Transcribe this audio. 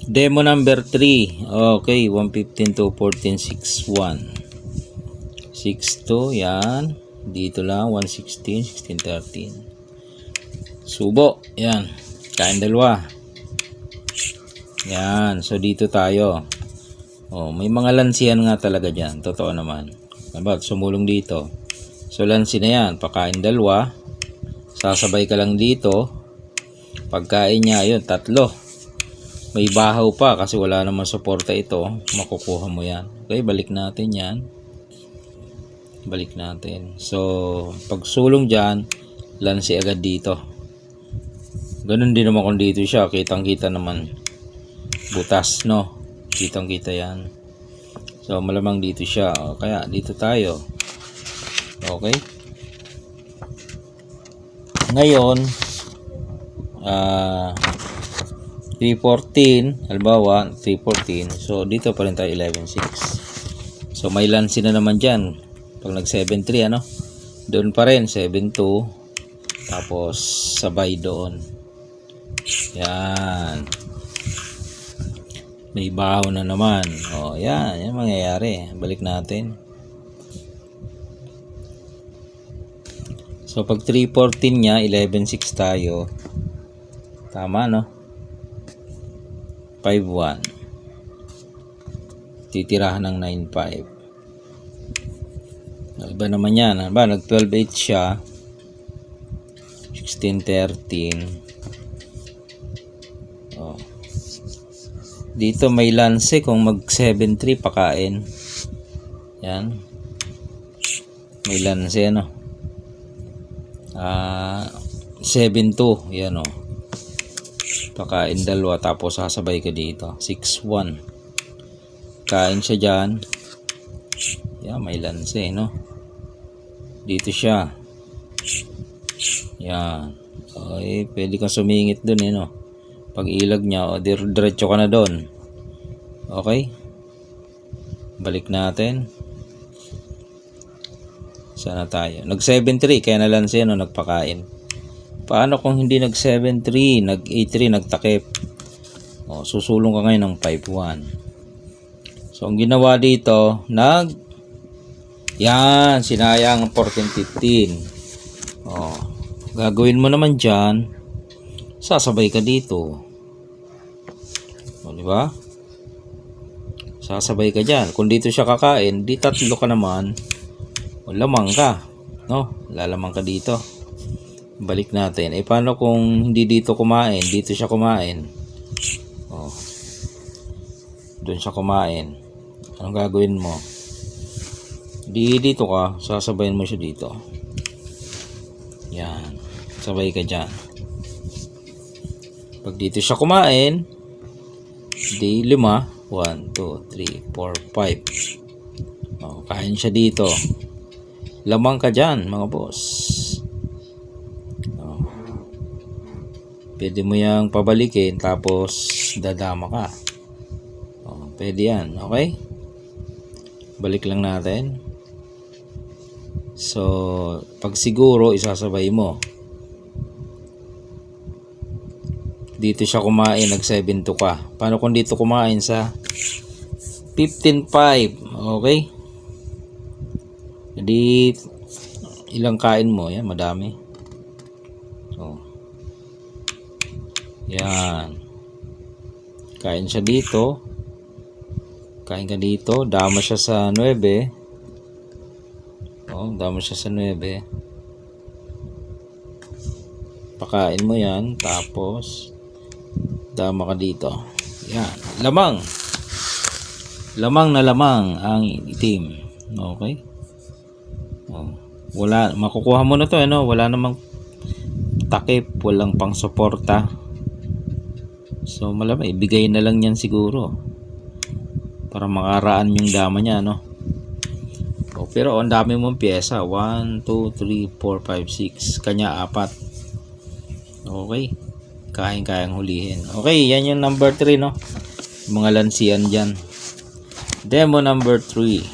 Demo number 3. Okay, 115 to 1461. 62, yan. Dito lang, 116, 16, 13. Subo, yan. Kain dalawa. Yan, so dito tayo. Oh, may mga lansihan nga talaga dyan. Totoo naman. About sumulong dito. So lansi na yan, pakain dalawa. Sasabay ka lang dito. Pagkain niya, yun, 3. May bahaw pa kasi wala naman suporta ito. Makukuha mo yan. Okay, balik natin yan. Balik natin. So, pag sulong dyan, lansi agad dito. Ganun din naman kung dito siya. Kitang-kita naman. Butas, no? Kitang-kita yan. So, malamang dito siya. O, kaya, dito tayo. Okay? Ngayon, 314, halimbawa 314, so dito pa rin tayo 11.6. So may lansi na naman dyan pag nag 7.3, ano, doon pa rin 7.2, tapos sabay doon. Yan, may bahaw na naman. O yan, yan mangyayari. Balik natin. So pag 314 nya, 11.6 tayo. Tama, no? 5.1. Titirahan ng 9.5. Iba naman yan. Ba, nag 12.8 siya. 16.13. Oh. Dito may lanse kung mag 7.3 pakain. Yan. May lanse, no? 7.2. Yan, oh. Pakain dalawa tapos sasabay ka dito. 6.1. Kain siya dyan. Yan, may lanse, no? Dito siya. Yan. Okay, pwede kang sumingit dun, no? Pag ilag niya, o diretso ka na dun. Okay? Balik natin. Sana tayo. Nag 7.3, kaya na lanse, no? Nagpakain. Paano kung hindi nag 7.3, nag 8.3, nagtakip? O, susulong ka ngayon ng 5.1. So, ang ginawa dito, yan, sinayang 14.15. O, gagawin mo naman dyan, sasabay ka dito. O, diba? Sasabay ka dyan. Kung dito siya kakain, di 3 ka naman, o lamang ka. No? Lalamang ka dito. Balik natin. Paano kung hindi dito kumain? Dito siya kumain. Oh. Doon siya kumain. Anong gagawin mo? Dito ka. Sasabayin mo siya dito. Yan. Sabay ka dyan. Pag dito siya kumain, di 5. 1, 2, 3, 4, 5. Oh, kain siya dito. Lamang ka dyan, mga boss. Pwede mo yang pabalikin tapos dadama ka. O, pwede yan. Okay? Balik lang natin. So, pag siguro, isasabay mo. Dito siya kumain, nag 7.2 ka. Paano kung dito kumain sa 15.5? Okay? Jadi, ilang kain mo? Yan, madami. So, yan. Kain siya dito. Kain ka dito. Dama siya sa 9. Oh, dama siya sa 9. Pakain mo yan. Tapos, dama ka dito. Yan. Lamang. Lamang na lamang ang itim. Okay? Oh. Wala. Makukuha mo na to. Ano? Wala namang takip. Walang pang suporta. So malamang ibigay na lang yan siguro para makaraan yung dama niya, no? O, pero ang dami mong pyesa. 1, 2, 3, 4, 5, 6. Kanya 4. Okay. Kayang hulihin. Okay, yan yung number 3, no? Mga lansian dyan. Demo number 3.